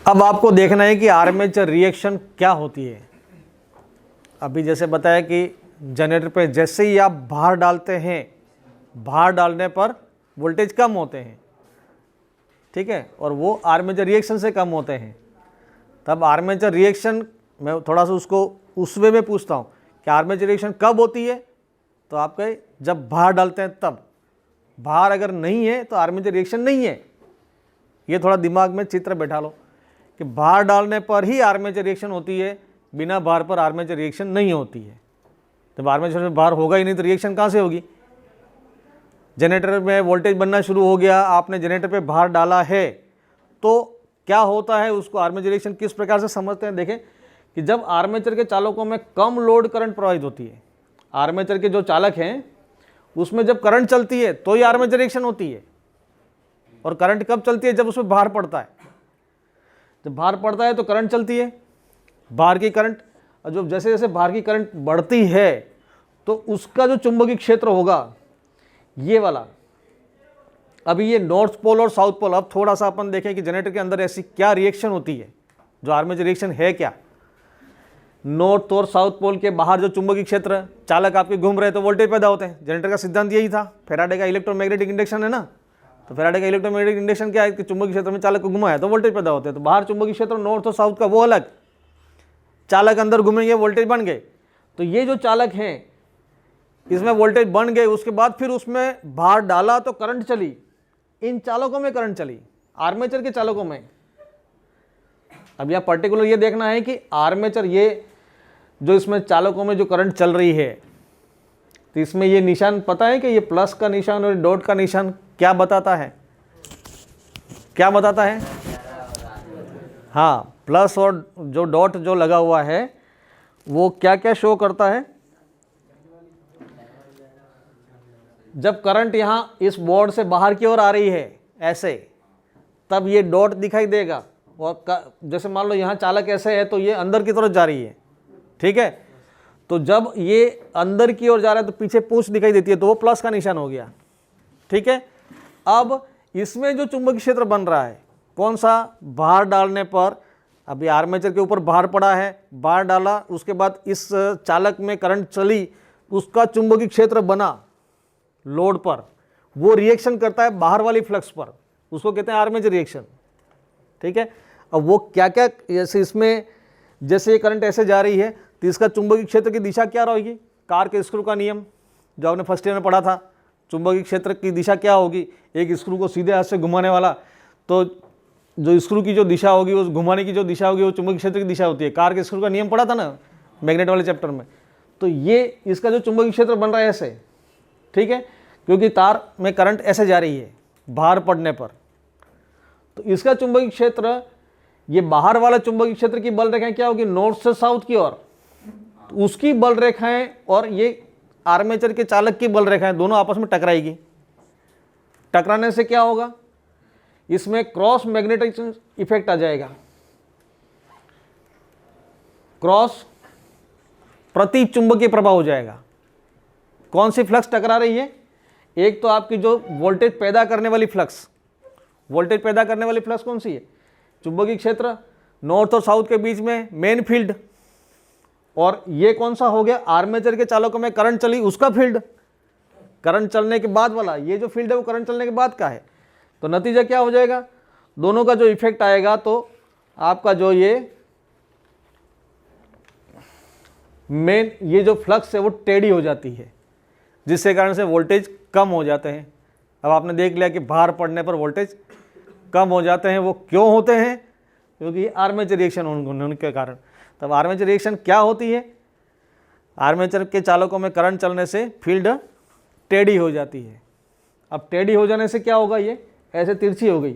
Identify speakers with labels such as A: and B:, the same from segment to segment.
A: अब आपको देखना है कि आर्मेचर रिएक्शन क्या होती है। अभी जैसे बताया कि जनरेटर पे जैसे ही आप भार डालते हैं, भार डालने पर वोल्टेज कम होते हैं, ठीक है, और वो आर्मेचर रिएक्शन से कम होते हैं। तब आर्मेचर रिएक्शन मैं थोड़ा सा उसको उस वे में पूछता हूँ कि आर्मेचर रिएक्शन कब होती है, तो आप कहे जब भार डालते हैं तब। भार अगर नहीं है तो आर्मेचर रिएक्शन नहीं है। ये थोड़ा दिमाग में चित्र बैठा लो कि भार डालने पर ही आर्मेचर रिएक्शन होती है, बिना भार पर आर्मेचर रिएक्शन नहीं होती है। जब आर्मेचर में भार होगा ही नहीं तो रिएक्शन कहाँ से होगी। जनरेटर में वोल्टेज बनना शुरू हो गया, आपने जनरेटर पे भार डाला है, तो क्या होता है उसको आर्मेचर रिएक्शन किस प्रकार से समझते हैं। देखें कि जब आर्मेचर के चालकों में कम लोड करंट प्रवाहित होती है, आर्मेचर के जो चालक हैं उसमें जब करंट चलती है तो ही आर्मेचर रिएक्शन होती है। और करंट कब चलती है, जब उसमें भार पड़ता है। जब भार पड़ता है तो करंट चलती है, भार की करंट। और जब जैसे जैसे भार की करंट बढ़ती है तो उसका जो चुंबकीय क्षेत्र होगा ये वाला, अभी ये नॉर्थ पोल और साउथ पोल। अब थोड़ा सा अपन देखें कि जनरेटर के अंदर ऐसी क्या रिएक्शन होती है, जो आर्मेचर रिएक्शन है क्या। नॉर्थ और साउथ पोल के बाहर जो चुंबकीय क्षेत्र, चालक आपके घूम रहे तो वोल्टेज पैदा होते हैं। जनरेटर का सिद्धांत यही था, फैराडे का इलेक्ट्रोमैग्नेटिक इंडक्शन है ना। तो फैराडे का इलेक्ट्रोमैग्नेटिक इंडक्शन क्या है कि चुंबकीय क्षेत्र में चालक को घुमाया तो वोल्टेज पैदा होते हैं। तो बाहर चुंबकीय क्षेत्र नॉर्थ और साउथ का वो अलग, चालक अंदर घूमेंगे वोल्टेज बन गए। तो ये जो चालक हैं इसमें वोल्टेज बन गए, उसके बाद फिर उसमें भार डाला तो करंट चली। इन चालकों में करंट चली, आर्मेचर के चालकों में। अब यह पर्टिकुलर ये देखना है कि आर्मेचर, ये जो इसमें चालकों में जो करंट चल रही है, तो इसमें ये निशान पता है कि ये प्लस का निशान और डॉट का निशान क्या बताता है, क्या बताता है। हाँ, प्लस और जो डॉट जो लगा हुआ है वो क्या क्या शो करता है। जब करंट यहाँ इस बोर्ड से बाहर की ओर आ रही है ऐसे, तब ये डॉट दिखाई देगा। और जैसे मान लो यहाँ चालक ऐसे है तो ये अंदर की तरफ जा रही है, ठीक है। तो जब ये अंदर की ओर जा रहा है तो पीछे पूंछ दिखाई देती है, तो वो प्लस का निशान हो गया, ठीक है। अब इसमें जो चुंबकीय क्षेत्र बन रहा है कौन सा, भार डालने पर। अभी आर्मेचर के ऊपर भार पड़ा है, भार डाला, उसके बाद इस चालक में करंट चली, उसका चुंबकीय क्षेत्र बना लोड पर, वो रिएक्शन करता है बाहर वाली फ्लक्स पर, उसको कहते हैं आर्मेचर रिएक्शन, ठीक है। अब वो क्या क्या, जैसे इसमें जैसे ये करंट ऐसे जा रही है तो इसका चुंबकीय क्षेत्र की दिशा क्या रहेगी। कार के स्क्रू का नियम जो आपने फर्स्ट ईयर में पढ़ा था, चुंबकीय क्षेत्र की दिशा क्या होगी। एक स्क्रू को सीधे हाथ से घुमाने वाला, तो जो स्क्रू की जो दिशा होगी, उस घुमाने की जो दिशा होगी वो चुंबकीय क्षेत्र की दिशा होती है। कार के स्क्रू का नियम पढ़ा था ना मैग्नेट वाले चैप्टर में। तो ये इसका जो चुंबकीय क्षेत्र बन रहा है ऐसे, ठीक है, क्योंकि तार में करंट ऐसे जा रही है भार पड़ने पर। तो इसका चुंबकीय क्षेत्र, ये बाहर वाला चुंबकीय क्षेत्र की बल रेखाएं क्या होगी, नॉर्थ से साउथ की ओर, तो उसकी बल रेखाएं और ये आर्मेचर के चालक की बल रेखाएं दोनों आपस में टकराएगी। टकराने से क्या होगा, इसमें क्रॉस मैग्नेटाइजेशन इफेक्ट आ जाएगा। क्रॉस प्रति चुंबकीय प्रभाव हो जाएगा। कौन सी फ्लक्स टकरा रही है, एक तो आपकी जो वोल्टेज पैदा करने वाली फ्लक्स, वोल्टेज पैदा करने वाली फ्लक्स कौन सी है, चुंबकीय क्षेत्र नॉर्थ और साउथ के बीच में मेन फील्ड। और ये कौन सा हो गया, आर्मेचर के चालकों में करंट चली उसका फील्ड, करंट चलने के बाद वाला, ये जो फील्ड है वो करंट चलने के बाद का है। तो नतीजा क्या हो जाएगा, दोनों का जो इफेक्ट आएगा तो आपका जो ये मेन, ये जो फ्लक्स है वो टेढ़ी हो जाती है, जिसके कारण से वोल्टेज कम हो जाते हैं। अब आपने देख लिया कि भार पड़ने पर वोल्टेज कम हो जाते हैं। वो क्यों होते हैं, क्योंकि आर्मेचर रिएक्शन होने के कारण। तब आर्मेचर रिएक्शन क्या होती है, आर्मेचर के चालकों में करंट चलने से फील्ड टेढ़ी हो जाती है। अब टेढ़ी हो जाने से क्या होगा, ये ऐसे तिरछी हो गई,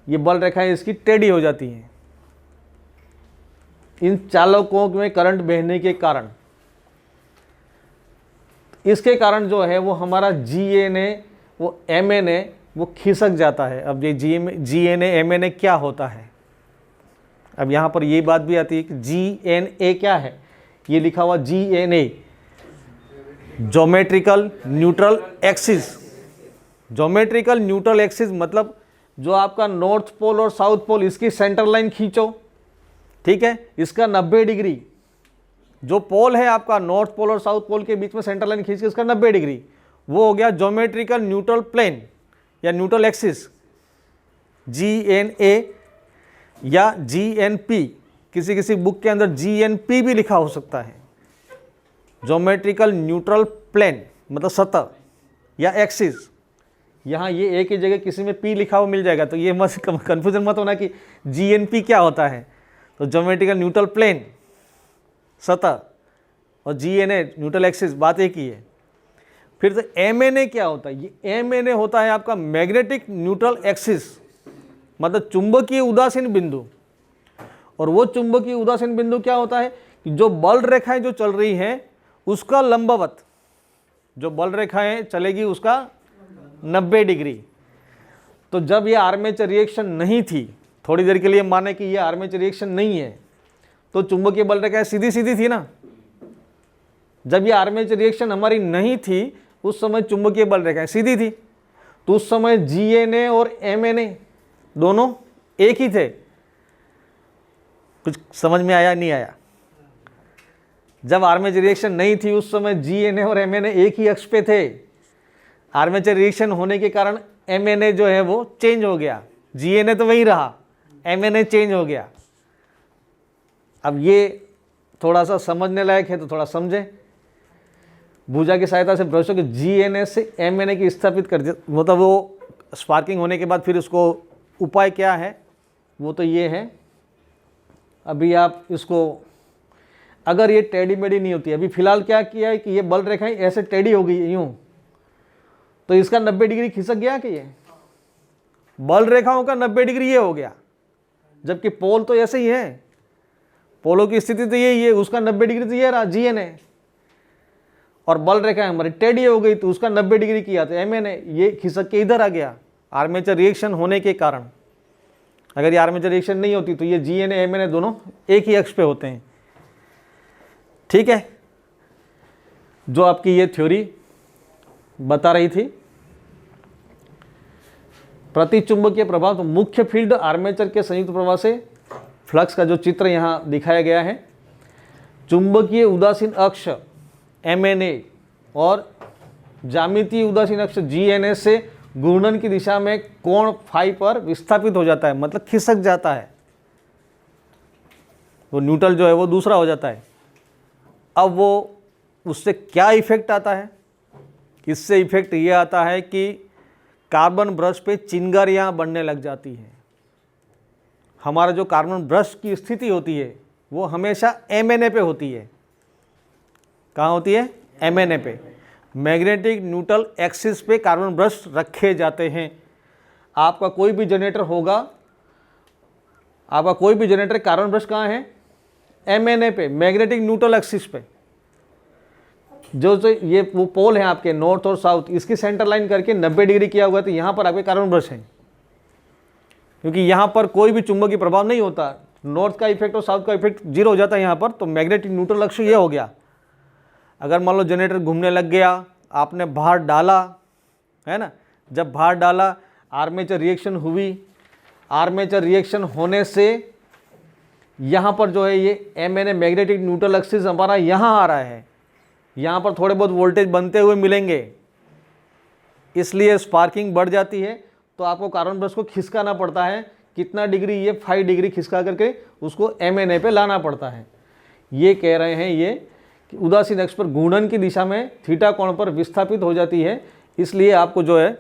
A: ये बल रेखाएं इसकी टेढ़ी हो जाती हैं इन चालकों में करंट बहने के कारण। इसके कारण जो है वो हमारा GNA वो MNA वो खिसक जाता है। अब ये GNA MNA क्या होता है, अब यहाँ पर ये बात भी आती है कि GNA क्या है। ये लिखा हुआ GNA, geometrical neutral axis. Geometrical neutral axis मतलब जो आपका नॉर्थ पोल और साउथ पोल, इसकी सेंटर लाइन खींचो, ठीक है, इसका 90 डिग्री, जो पोल है आपका नॉर्थ पोल और साउथ पोल के बीच में सेंटर लाइन खींच के इसका 90 डिग्री, वो हो गया ज्योमेट्रिकल न्यूट्रल प्लेन या न्यूट्रल एक्सिस, GNA या GNP, किसी किसी बुक के अंदर GNP भी लिखा हो सकता है। ज्योमेट्रिकल न्यूट्रल प्लेन मतलब सतह या एक्सिस, यहाँ ये एक ही जगह किसी में P लिखा हुआ मिल जाएगा, तो ये मत कन्फ्यूजन मत होना कि GNP क्या होता है। तो ज्योमेट्रिकल न्यूट्रल प्लेन सतह और GNA न्यूट्रल एक्सिस, बात एक ही है। फिर तो MNA क्या होता है, ये MNA होता है आपका मैग्नेटिक न्यूट्रल एक्सिस, मतलब चुंबकीय उदासीन बिंदु। और वो चुंबकीय उदासीन बिंदु क्या होता है कि जो बल रेखाएं जो चल रही हैं उसका लंबवत, जो बल रेखाएं चलेगी उसका 90 डिग्री। तो जब ये आर्मेचर रिएक्शन नहीं थी, थोड़ी देर के लिए माने कि ये आर्मेचर रिएक्शन नहीं है, तो चुंबकीय बल रेखाएं सीधी सीधी थी ना। जब ये आर्मेचर रिएक्शन हमारी नहीं थी उस समय चुंबकीय बल रेखाएं सीधी थी, तो उस समय GNA और MNA दोनों एक ही थे। कुछ समझ में आया नहीं आया? जब आर्मेचर रिएक्शन नहीं थी उस समय GNA और MNA एक ही अक्ष पे थे। आर्मेचर रिएक्शन होने के कारण MNA जो है वो चेंज हो गया, GNA तो वही रहा, MNA चेंज हो गया। अब ये थोड़ा सा समझने लायक है तो थोड़ा समझें। भुजा की सहायता से ब्रशों के GNA से MNA की स्थापित कर दिया, मतलब वो स्पार्किंग होने के बाद फिर उसको उपाय क्या है वो तो ये है। अभी आप इसको, अगर ये टेढ़ी मेढ़ी नहीं होती, अभी फिलहाल क्या किया है कि ये बल रेखाएं ऐसे टेढ़ी हो गई यूं, तो इसका 90 डिग्री खिसक गया कि ये बल रेखाओं का 90 डिग्री ये हो गया, जबकि पोल तो ऐसे ही है, पोलों की स्थिति तो यही है, उसका 90 डिग्री तो ये रहा GNA, और बल रेखाएं हमारी टेढ़ी हो गई तो उसका 90 डिग्री किया तो MNA, ये खिसक के इधर आ गया आर्मेचर रिएक्शन होने के कारण। अगर ये आर्मेचर रिएक्शन नहीं होती तो ये GNA MNA दोनों एक ही अक्ष पे होते हैं, ठीक है। जो आपकी ये थ्योरी बता रही थी प्रतिचुंबकीय प्रभाव, तो मुख्य फील्ड आर्मेचर के संयुक्त प्रभाव से फ्लक्स का जो चित्र यहाँ दिखाया गया है, चुंबकीय उदासीन अक्ष MNA और ज्यामितीय उदासीन अक्ष GNA से घूर्णन की दिशा में कोण फाई पर विस्थापित हो जाता है, मतलब खिसक जाता है, वो न्यूट्रल जो है वो दूसरा हो जाता है। अब वो उससे क्या इफेक्ट आता है, इससे इफेक्ट ये आता है कि कार्बन ब्रश पे चिंगारियाँ बनने लग जाती हैं। हमारा जो कार्बन ब्रश की स्थिति होती है वो हमेशा MNA पे होती है। कहाँ होती है? MNA पे, मैग्नेटिक न्यूट्रल एक्सिस पे कार्बन ब्रश रखे जाते हैं। आपका कोई भी जनरेटर होगा, आपका कोई भी जनरेटर कार्बन ब्रश कहाँ है? MNA पे, मैग्नेटिक न्यूट्रल एक्सिस पे। जो ये वो पोल है आपके नॉर्थ और साउथ, इसकी सेंटर लाइन करके 90 डिग्री किया हुआ है, तो यहाँ पर आपके कार्बन ब्रश हैं, क्योंकि यहाँ पर कोई भी चुंबकीय प्रभाव नहीं होता, नॉर्थ का इफेक्ट और साउथ का इफेक्ट जीरो हो जाता है यहाँ पर। तो मैग्नेटिक न्यूट्रल अक्ष ये हो गया। अगर मान लो जनरेटर घूमने लग गया, आपने भार डाला, है ना, जब भार डाला आर्मेचर रिएक्शन हुई, आर्मेचर रिएक्शन होने से यहाँ पर जो है ये MNA मैग्नेटिक न्यूट्रल एक्सिस हमारा यहाँ आ रहा है, यहाँ पर थोड़े बहुत वोल्टेज बनते हुए मिलेंगे, इसलिए स्पार्किंग बढ़ जाती है। तो आपको कार्बन ब्रश को खिसकाना पड़ता है, कितना डिग्री? ये 5 डिग्री खिसका करके उसको MNA पे लाना पड़ता है। ये कह रहे हैं ये कि उदासीन अक्ष पर घूर्णन की दिशा में थीटा कोण पर विस्थापित हो जाती है, इसलिए आपको जो है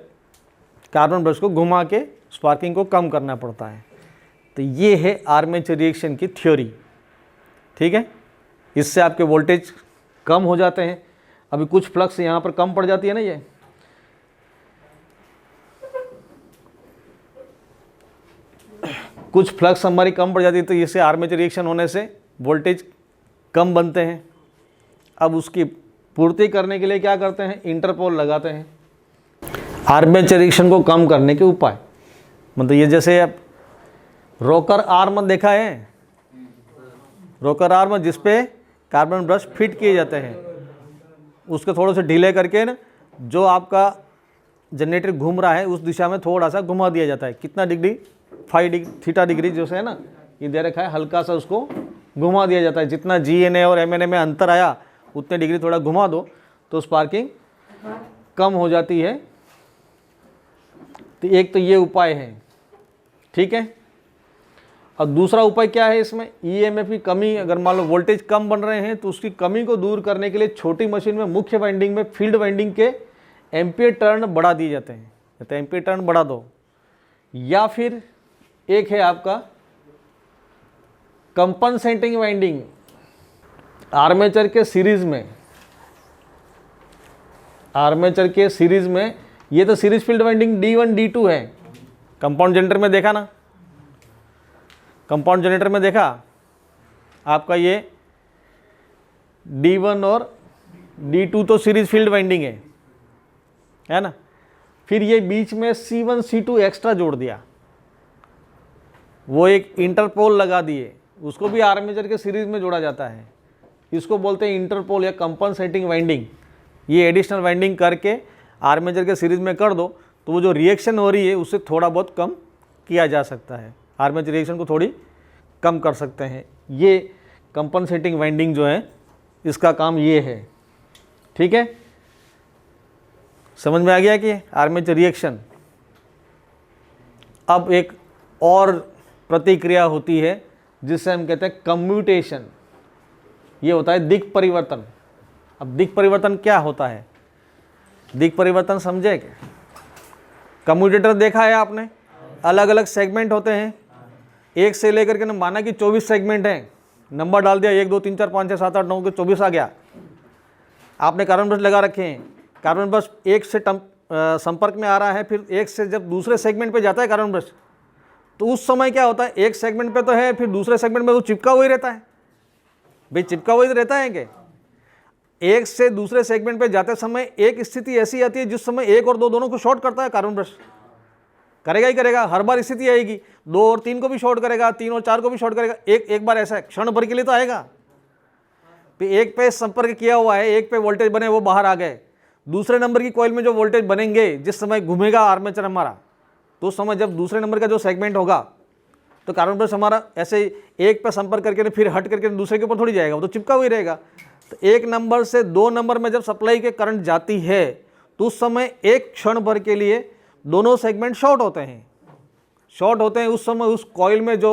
A: कार्बन ब्रश को घुमा के स्पार्किंग को कम करना पड़ता है। तो ये है आर्मेचर रिएक्शन की थ्योरी, ठीक है। इससे आपके वोल्टेज कम हो जाते हैं। अभी कुछ फ्लक्स यहाँ पर कम पड़ जाती है ना, ये कुछ फ्लक्स हमारी कम पड़ जाती है, तो इससे आर्मेचर रिएक्शन होने से वोल्टेज कम बनते हैं। अब उसकी पूर्ति करने के लिए क्या करते हैं? इंटरपोल लगाते हैं। आर्मेचर रिएक्शन को कम करने के उपाय, मतलब ये जैसे अब रोकर आर्म देखा है, रोकर आर्म जिस पे कार्बन ब्रश फिट किए जाते हैं, उसके थोड़े से ढीले करके ना, जो आपका जनरेटर घूम रहा है उस दिशा में थोड़ा सा घुमा दिया जाता है। कितना डिग्री? 5 डिग्री थीटा डिग्री जो है ना, ये दे रखा है, हल्का सा उसको घुमा दिया जाता है। जितना GNA और MNA में अंतर आया उतने डिग्री थोड़ा घुमा दो तो स्पार्किंग कम हो जाती है। तो एक तो ये उपाय है, ठीक है। अब दूसरा उपाय क्या है इसमें? EMF की कमी, अगर मान लो वोल्टेज कम बन रहे हैं तो उसकी कमी को दूर करने के लिए छोटी मशीन में मुख्य वाइंडिंग में फील्ड वाइंडिंग के एम्पियर टर्न बढ़ा दिए जाते हैं, तो एम्पियर टर्न बढ़ा दो। या फिर एक है आपका कंपनसेटिंग वाइंडिंग आर्मेचर के सीरीज में, आर्मेचर के सीरीज में ये तो series field winding D1 D2 है। कंपाउंड जनरेटर में देखा ना, कंपाउंड जनरेटर में देखा आपका ये D1 और D2 तो सीरीज फील्ड वाइंडिंग है ना। फिर ये बीच में C1 C2 एक्स्ट्रा जोड़ दिया, वो एक इंटरपोल लगा दिए, उसको भी आर्मेचर के सीरीज में जोड़ा जाता है। इसको बोलते हैं इंटरपोल या कंपनसेटिंग वाइंडिंग। ये एडिशनल वाइंडिंग करके आर्मेचर के सीरीज में कर दो तो वो जो रिएक्शन हो रही है उससे थोड़ा बहुत कम किया जा सकता है, आर्मेचर रिएक्शन को थोड़ी कम कर सकते हैं। ये कंपनसेटिंग वाइंडिंग जो है इसका काम ये है, ठीक है। समझ में आ गया कि आर्मेचर रिएक्शन। अब एक और प्रतिक्रिया होती है जिससे हम कहते हैं कम्यूटेशन। ये होता है दिक् परिवर्तन। अब दिक् परिवर्तन क्या होता है? दिक् परिवर्तन समझे क्या? कम्यूटेटर देखा है आपने, अलग अलग सेगमेंट होते हैं, एक से लेकर के माना कि 24 सेगमेंट हैं, नंबर डाल दिया 1 2 3 4 5 6 7 8 9 के 24 आ गया। आपने कार्बन ब्रश लगा रखे हैं, कार्बन ब्रश एक से संपर्क में आ रहा है, फिर एक से जब दूसरे सेगमेंट पे जाता है कार्बन ब्रश, तो उस समय क्या होता है, एक सेगमेंट पे तो है, फिर दूसरे सेगमेंट में तो चिपका हुआ ही रहता है। भाई चिपका हुआ ही रहता है कि एक से दूसरे सेगमेंट पे जाते समय एक स्थिति ऐसी आती है जिस समय 1 और 2 दोनों को शॉर्ट करता है कार्बन ब्रश, करेगा ही करेगा। हर बार स्थिति आएगी, 2 और 3 को भी शॉर्ट करेगा, 3 और 4 को भी शॉर्ट करेगा। एक बार ऐसा क्षण भर के लिए तो आएगा। फिर एक पे संपर्क किया हुआ है, एक पे वोल्टेज बने वो बाहर आ गए, दूसरे नंबर की कॉइल में जो वोल्टेज बनेंगे जिस समय घूमेगा आर्मेचर हमारा, तो उस समय जब दूसरे नंबर का जो सेगमेंट होगा तो कार्बन ब्रश हमारा ऐसे एक पे संपर्क करके फिर हट करके दूसरे के ऊपर थोड़ी जाएगा, वो तो चिपका हुआ ही रहेगा। तो 1 नंबर से 2 नंबर में जब सप्लाई के करंट जाती है तो उस समय एक क्षण भर के लिए दोनों सेगमेंट शॉर्ट होते हैं। शॉर्ट होते हैं उस समय उस कॉइल में जो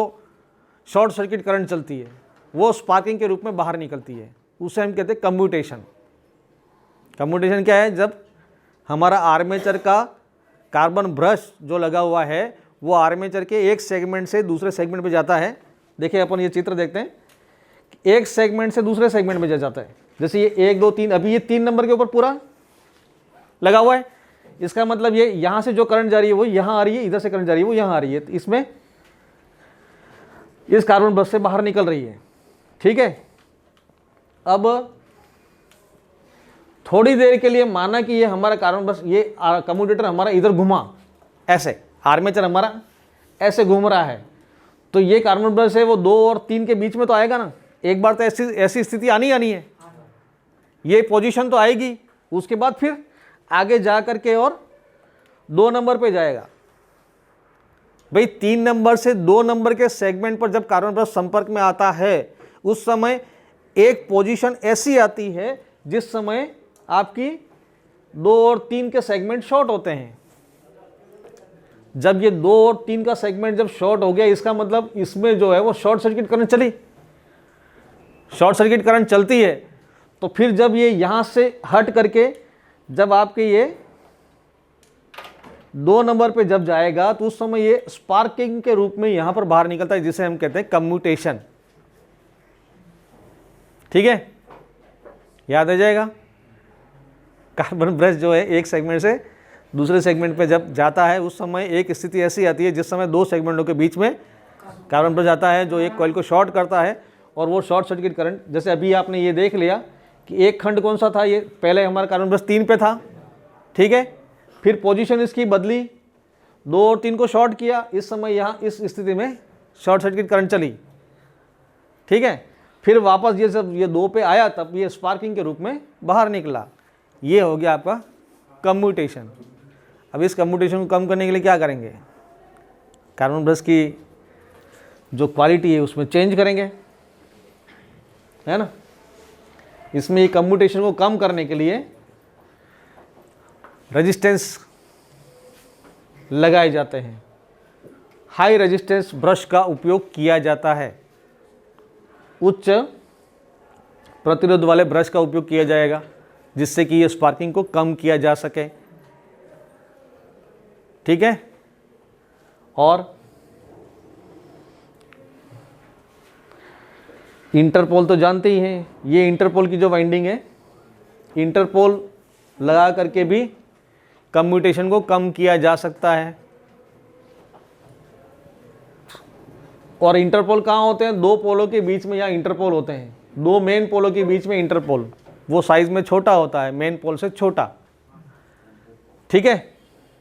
A: शॉर्ट सर्किट करंट चलती है वो स्पार्किंग के रूप में बाहर निकलती है, उसे हम कहते हैं कम्यूटेशन। कम्यूटेशन क्या है? जब हमारा आर्मेचर का कार्बन ब्रश जो लगा हुआ है वो आर्मेचर के एक सेगमेंट से दूसरे सेगमेंट पे जाता है। देखिए अपन ये चित्र देखते हैं, एक सेगमेंट से दूसरे सेगमेंट में जाता है। जैसे ये 1 2 3, अभी ये 3 नंबर के ऊपर पूरा लगा हुआ है, इसका मतलब ये यहाँ से जो करंट जा रही है वो यहाँ आ रही है, इधर से करंट जा रही है वो यहाँ आ रही है, तो इसमें इस कार्बन ब्रश से बाहर निकल रही है, ठीक है। अब थोड़ी देर के लिए माना कि ये हमारा कार्बन ब्रश, ये कम्यूटेटर हमारा इधर घुमा, ऐसे आर्मेचर हमारा ऐसे घूम रहा है, तो ये कार्बन ब्रश है वो 2 और 3 के बीच में तो आएगा ना। एक बार तो ऐसी स्थिति आनी है, ये पोजीशन तो आएगी, उसके बाद फिर आगे जा करके और 2 नंबर पे जाएगा। भाई 3 नंबर से 2 नंबर के सेगमेंट पर जब कार्बन ब्रश संपर्क में आता है उस समय एक पोजीशन ऐसी आती है जिस समय आपकी 2 और 3 के सेगमेंट शॉर्ट होते हैं। जब ये 2 और 3 का सेगमेंट जब शॉर्ट हो गया, इसका मतलब इसमें जो है वो शॉर्ट सर्किट करंट चली, शॉर्ट सर्किट करंट चलती है, तो फिर जब ये यहाँ से हट करके जब आपके ये 2 नंबर पे जब जाएगा तो उस समय ये स्पार्किंग के रूप में यहाँ पर बाहर निकलता है, जिसे हम कहते हैं कम्यूटेशन, ठीक है। याद आ जाएगा। कार्बन ब्रश जो है एक सेगमेंट से दूसरे सेगमेंट पे जब जाता है उस समय एक स्थिति ऐसी आती है जिस समय 2 सेगमेंटों के बीच में कार्बन ब्रश आता है जो एक कॉइल को शॉर्ट करता है, और वो शॉर्ट सर्किट करंट, जैसे अभी आपने ये देख लिया कि एक खंड कौन सा था, ये पहले हमारा कार्बन ब्रश 3 पे था, ठीक है। फिर पोजीशन इसकी बदली, 2 और 3 को शॉर्ट किया, इस समय यहाँ इस स्थिति में शॉर्ट सर्किट करंट चली, ठीक है। फिर वापस ये जब ये 2 पे आया तब ये स्पार्किंग के रूप में बाहर निकला। ये हो गया आपका कम्यूटेशन। अब इस कम्यूटेशन को कम करने के लिए क्या करेंगे, कार्बन ब्रश की जो क्वालिटी है उसमें चेंज करेंगे, है ना। इसमें ये कम्यूटेशन को कम करने के लिए रेजिस्टेंस लगाए जाते हैं, हाई रेजिस्टेंस ब्रश का उपयोग किया जाता है, उच्च प्रतिरोध वाले ब्रश का उपयोग किया जाएगा जिससे कि ये स्पार्किंग को कम किया जा सके, ठीक है। और इंटरपोल तो जानते ही हैं, ये इंटरपोल की जो वाइंडिंग है, इंटरपोल लगा करके भी कम्यूटेशन को कम किया जा सकता है। और इंटरपोल कहाँ होते हैं, दो पोलों के बीच में यहाँ इंटरपोल होते हैं, दो मेन पोलों के बीच में इंटरपोल, वो साइज में छोटा होता है, मेन पोल से छोटा, ठीक है।